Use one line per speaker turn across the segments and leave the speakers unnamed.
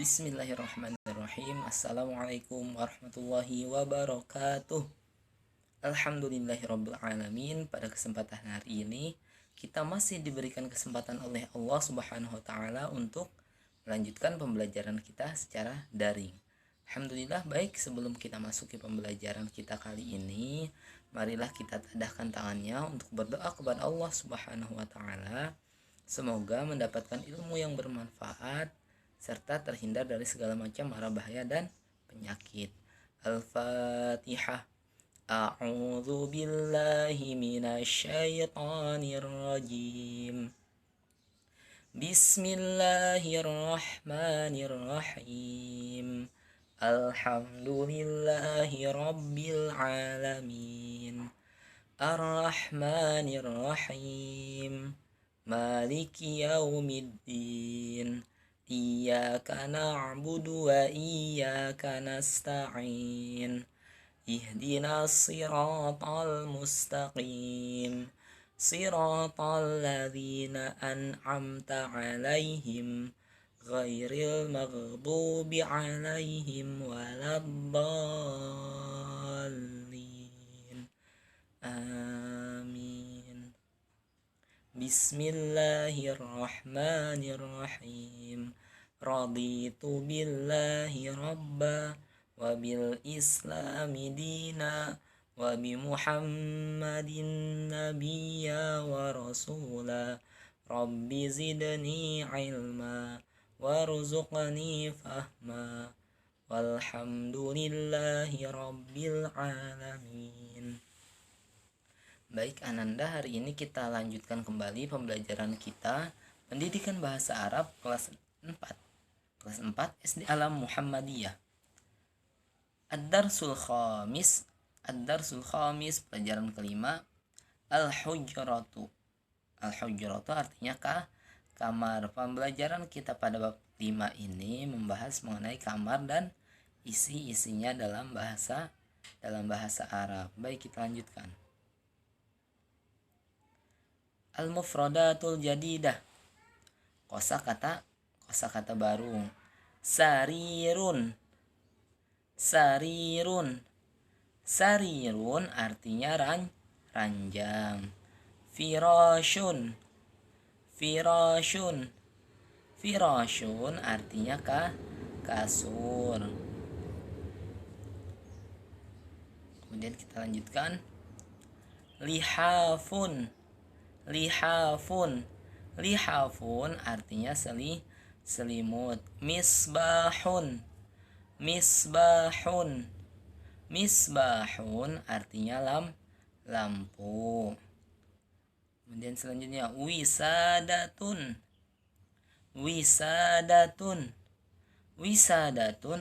Bismillahirrahmanirrahim. Assalamualaikum warahmatullahi wabarakatuh. Alhamdulillahirrabbilalamin. Pada kesempatan hari ini kita masih diberikan kesempatan oleh Allah Subhanahu wa taala untuk melanjutkan pembelajaran kita secara daring. Alhamdulillah. Baik, sebelum kita masuki pembelajaran kita kali ini, marilah kita tadahkan tangannya untuk berdoa kepada Allah Subhanahu wa taala. Semoga mendapatkan ilmu yang bermanfaat serta terhindar dari segala macam mara bahaya dan penyakit. Al-Fatihah. A'udzu billahi minasyaitonir rajim. Bismillahirrahmanirrahim. Alhamdulillahi rabbil alamin. Ar-Rahmanir-Rahim. Maliki yaumiddin. Iyyaka na'budu wa iyyaka nasta'in. Ihdinas siratal mustaqim. Siratal ladzina an'amta 'alaihim ghairil maghdubi 'alaihim waladdallin. Amin. Bismillahirrahmanirrahim. Raditu billahi rabba wa bil islami dina wa bi muhammadin nabiyya wa rasula. Rabbi zidni ilma warzuqni fahma. Walhamdulillahi rabbil alamin. Baik Ananda, hari ini kita lanjutkan kembali pembelajaran kita pendidikan bahasa Arab kelas 4 SD Alam Muhammadiyah. Ad-Darsul Khamis, pelajaran kelima, Al-Hujratu. Al-Hujratu artinya kamar. Pembelajaran kita pada bab 5 ini membahas mengenai kamar dan isi-isinya dalam bahasa Arab. Baik, kita lanjutkan. Al-Mufradatul Jadidah. Kosakata baru. Sarirun. Sarirun artinya ranjang. Firashun artinya kasur. Kemudian kita lanjutkan. Lihafun artinya selimut. Misbahun artinya lampu. Kemudian selanjutnya wisadatun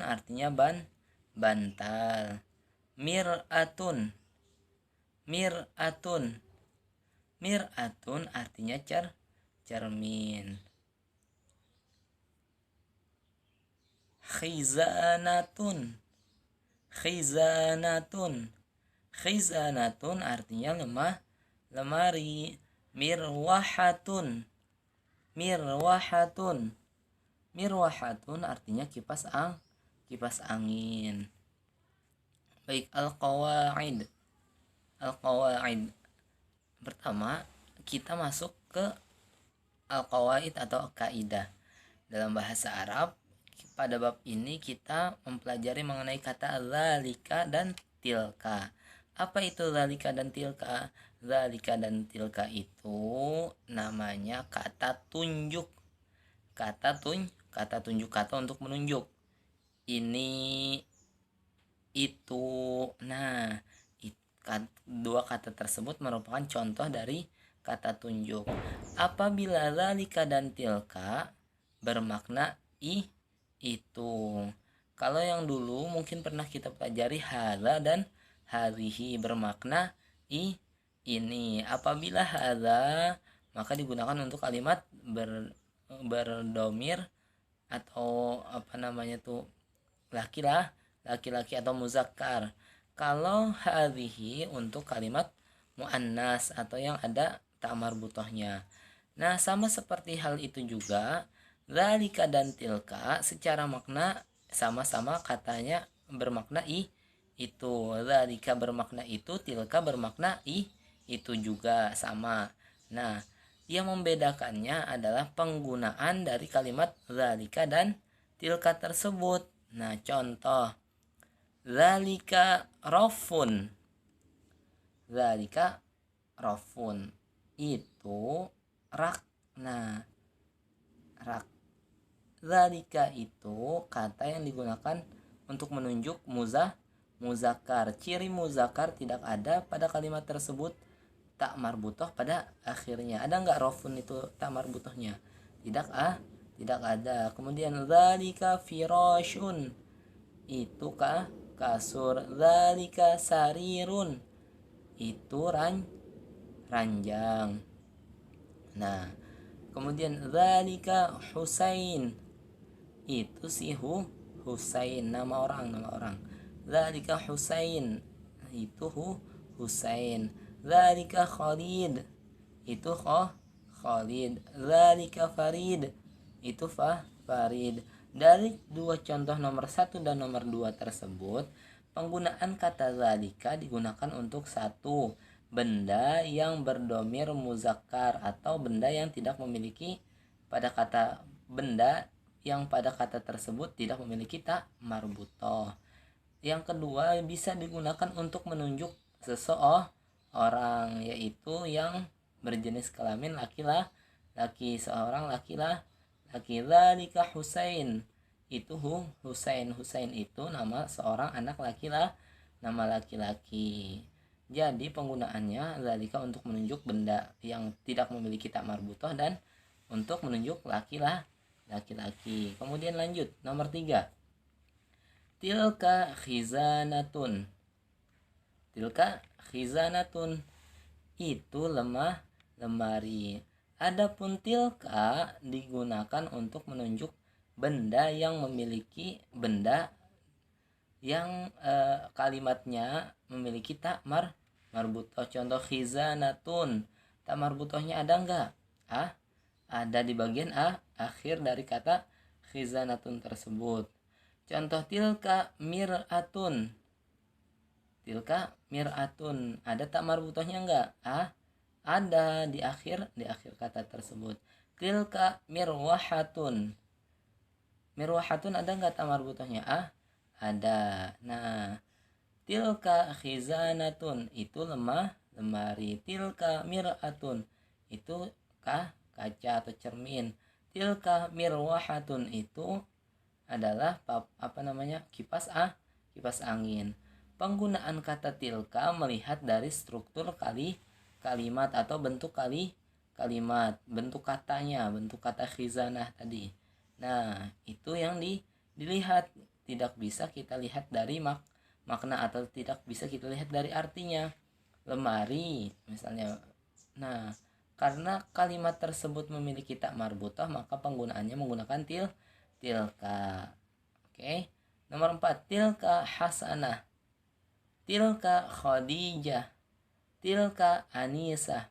artinya bantal. Mir'atun artinya cermin. Khizanatun artinya lemari. Mirwahatun artinya kipas angin. Baik, al-qawaid. Pertama, kita masuk ke al-qawaid atau kaidah. Dalam bahasa Arab, pada bab ini kita mempelajari mengenai kata zalika dan tilka. Apa itu zalika dan tilka? Zalika dan tilka itu namanya kata tunjuk. Kata tunjuk, kata untuk menunjuk. Ini, itu. Nah, dua kata tersebut merupakan contoh dari kata tunjuk. Apabila zalika dan tilka bermakna itu. Kalau yang dulu mungkin pernah kita pelajari hadza dan hadhihi bermakna ini. Apabila hadza maka digunakan untuk kalimat berdomir atau laki-laki atau muzakkar. Kalau hadhihi untuk kalimat muannas atau yang ada ta marbutohnya. Nah, sama seperti hal itu juga Zalika dan tilka secara makna sama-sama katanya bermakna itu. Zalika bermakna itu, tilka bermakna itu juga sama. Nah, yang membedakannya adalah penggunaan dari kalimat zalika dan tilka tersebut. Nah, contoh zalika rafun. Zalika rafun itu rak. Nah, rak. Zalika itu kata yang digunakan untuk menunjuk muzakkar. Ciri muzakkar tidak ada pada kalimat tersebut, tak marbutoh pada akhirnya. Ada nggak rofun itu tak marbutohnya? Tidak ada. Kemudian zalika firashun, itu kasur. Zalika sarirun, itu ranjang. Nah, kemudian zalika Husain, itu si Husain, nama orang. Zalika Husain, itu Husain. Zalika Khalid, itu Khalid. Zalika Farid, itu Farid. Dari dua contoh nomor 1 dan nomor 2 tersebut, penggunaan kata zalika digunakan untuk satu, benda yang berdomir muzakkar atau benda yang tidak memiliki pada kata benda yang pada kata tersebut tidak memiliki tak marbutoh. Yang kedua, bisa digunakan untuk menunjuk seseorang, yaitu yang berjenis kelamin laki, seorang laki. Zalika Husain, itu Husain itu nama seorang anak nama laki-laki. Jadi penggunaannya zalika untuk menunjuk benda yang tidak memiliki tak marbutoh dan untuk menunjuk laki-laki. Kemudian lanjut nomor 3. Tilka khizanatun. Tilka khizanatun, itu lemari. Adapun tilka digunakan untuk menunjuk benda yang memiliki benda yang kalimatnya memiliki tak marbutoh. Contoh khizanatun, tak marbutohnya ada enggak? Ada di bagian akhir dari kata khizanatun tersebut. Contoh tilka mir'atun. Tilka mir'atun, ada tak marbutohnya enggak? Ada di akhir kata tersebut. Tilka mirwahatun. Mirwahatun ada enggak tak marbutohnya? Ada. Nah, tilka khizanatun, itu lemari. Tilka mir'atun, itu kaca atau cermin. Tilka mirwahatun, itu adalah kipas angin. Penggunaan kata tilka melihat dari struktur kalimat atau bentuk kalimat, bentuk katanya, bentuk kata khizanah tadi. Nah, itu yang dilihat. Tidak bisa kita lihat dari makna atau tidak bisa kita lihat dari artinya. Lemari misalnya. Nah, karena kalimat tersebut memiliki tak marbutoh, maka penggunaannya menggunakan tilka. Oke. Nomor 4, tilka hasanah. Tilka khadijah. Tilka anisah.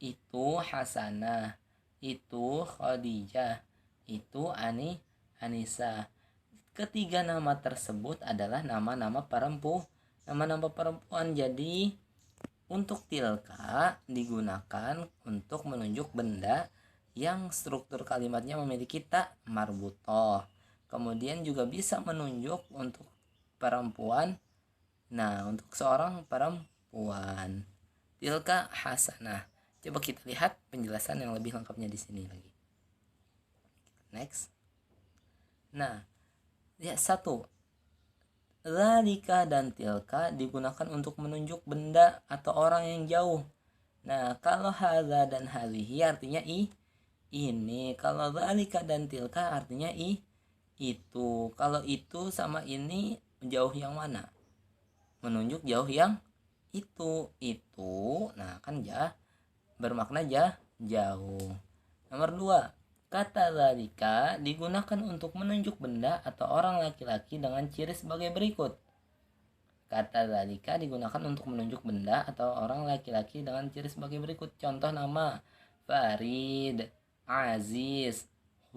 Itu hasanah, itu khadijah, itu anisah. Ketiga nama tersebut adalah nama-nama perempuan. Jadi untuk tilka digunakan untuk menunjuk benda yang struktur kalimatnya memiliki tak marbutoh. Kemudian juga bisa menunjuk untuk perempuan. Nah, untuk seorang perempuan. Tilka hasanah. Coba kita lihat penjelasan yang lebih lengkapnya di sini lagi. Next. Nah, ya, 1. Zalika dan tilka digunakan untuk menunjuk benda atau orang yang jauh. Nah, kalau hadza dan hadhihi artinya ini. Kalau zalika dan tilka artinya itu. Kalau itu sama ini jauh yang mana? Menunjuk jauh yang itu. Nah, kan bermakna jauh. Nomor 2. Kata zalika digunakan untuk menunjuk benda atau orang laki-laki dengan ciri sebagai berikut. Kata zalika digunakan untuk menunjuk benda atau orang laki-laki dengan ciri sebagai berikut. Contoh nama: Farid, Aziz,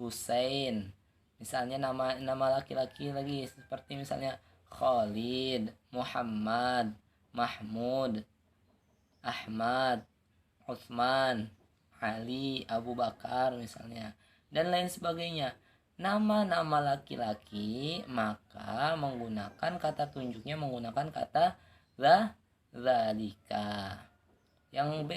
Husain. Misalnya nama laki-laki lagi seperti misalnya Khalid, Muhammad, Mahmud, Ahmad, Utsman, Ali, Abu Bakar misalnya, dan lain sebagainya. Nama-nama laki-laki maka menggunakan kata tunjuknya menggunakan kata zalika. Yang B,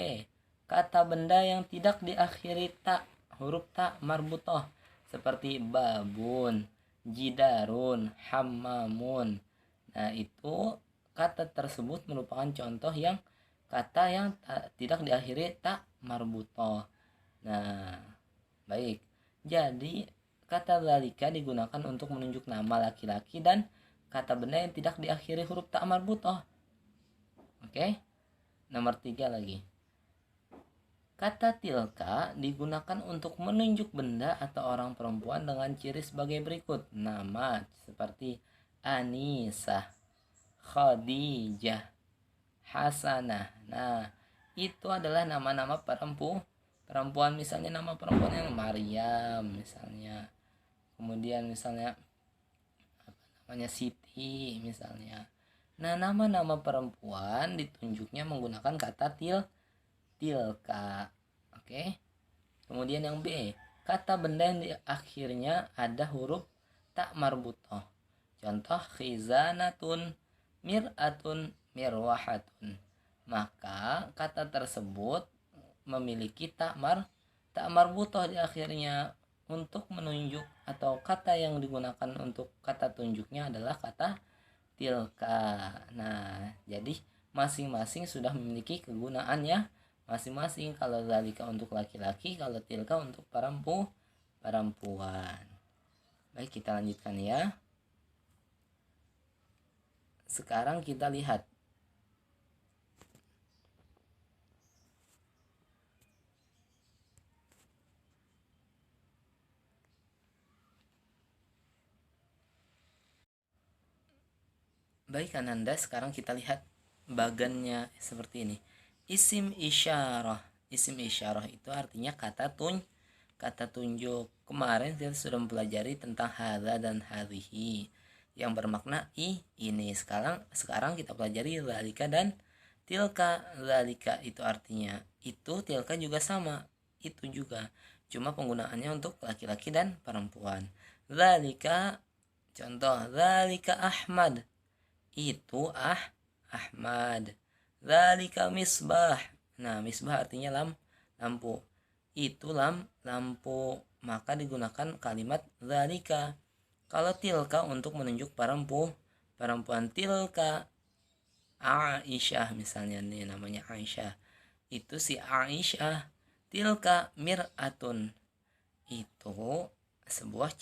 kata benda yang tidak diakhiri ta, huruf ta marbutoh, seperti babun, jidarun, hammamun. Nah, itu kata tersebut merupakan contoh yang kata yang tidak diakhiri ta marbutoh. Nah, baik. Jadi kata zalika digunakan untuk menunjuk nama laki-laki dan kata benda yang tidak diakhiri huruf ta marbutoh. Oke. Nomor 3 lagi. Kata tilka digunakan untuk menunjuk benda atau orang perempuan dengan ciri sebagai berikut. Nama seperti Anisah, Khadijah, Hasanah. Nah, itu adalah nama-nama perempuan. Misalnya nama perempuan yang Maryam misalnya. Kemudian misalnya Siti misalnya. Nah, nama-nama perempuan ditunjuknya menggunakan kata tilka. Oke. Kemudian yang B, kata benda yang di akhirnya ada huruf tak marbutoh. Contoh khizanatun, mir'atun, mirwahatun. Maka kata tersebut memiliki tak marbutoh di akhirnya untuk menunjuk, atau kata yang digunakan untuk kata tunjuknya adalah kata tilka. Nah, jadi masing-masing sudah memiliki kegunaannya masing-masing. Kalau zalika untuk laki-laki, kalau tilka untuk perempuan. Baik, kita lanjutkan ya. Sekarang kita lihat baik Ananda, sekarang kita lihat bagannya seperti ini. Isim isyarah. Isim isyarah itu artinya kata tunjuk. Kemarin kita sudah mempelajari tentang hadza dan hadhihi yang bermakna ini. Sekarang kita pelajari zalika dan tilka. Zalika itu artinya itu, tilka juga sama, itu juga. Cuma penggunaannya untuk laki-laki dan perempuan. Zalika, contoh, zalika Ahmad, itu Ahmad. Zalika misbah. Nah, misbah artinya lampu. Itu lampu. Maka digunakan kalimat zalika. Kalau tilka untuk menunjuk perempuan, tilka Aisyah misalnya, nih namanya Aisyah. Itu si Aisyah. Tilka mir'atun. Itu sebuah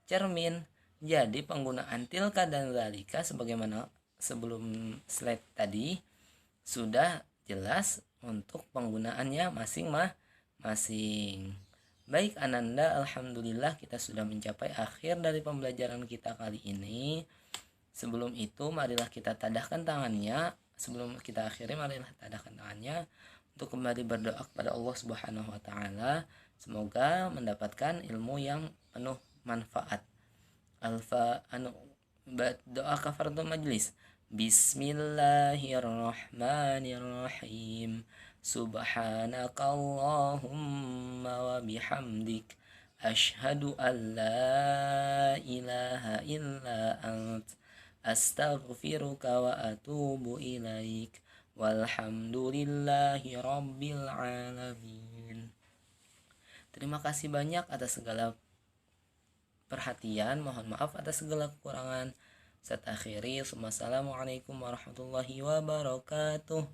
cermin. Jadi penggunaan tilka dan zalika sebagaimana sebelum slide tadi sudah jelas untuk penggunaannya masing-masing. Baik Ananda, alhamdulillah kita sudah mencapai akhir dari pembelajaran kita kali ini. Sebelum itu marilah kita tadahkan tangannya. Sebelum kita akhiri, marilah tadahkan tangannya untuk kembali berdoa kepada Allah Subhanahu wa taala. Semoga mendapatkan ilmu yang penuh manfaat. Doa kafaratul majlis. Bismillahirrahmanirrahim. Subhanakallahumma wa bihamdik, asyhadu an la ilaha illa ant, astaghfiruka wa atubu ilaik, walhamdulillahi rabbil alamin. Terima kasih banyak atas segala perhatian. Mohon maaf atas segala kekurangan. Saya akhiri. Wassalamualaikum warahmatullahi wabarakatuh.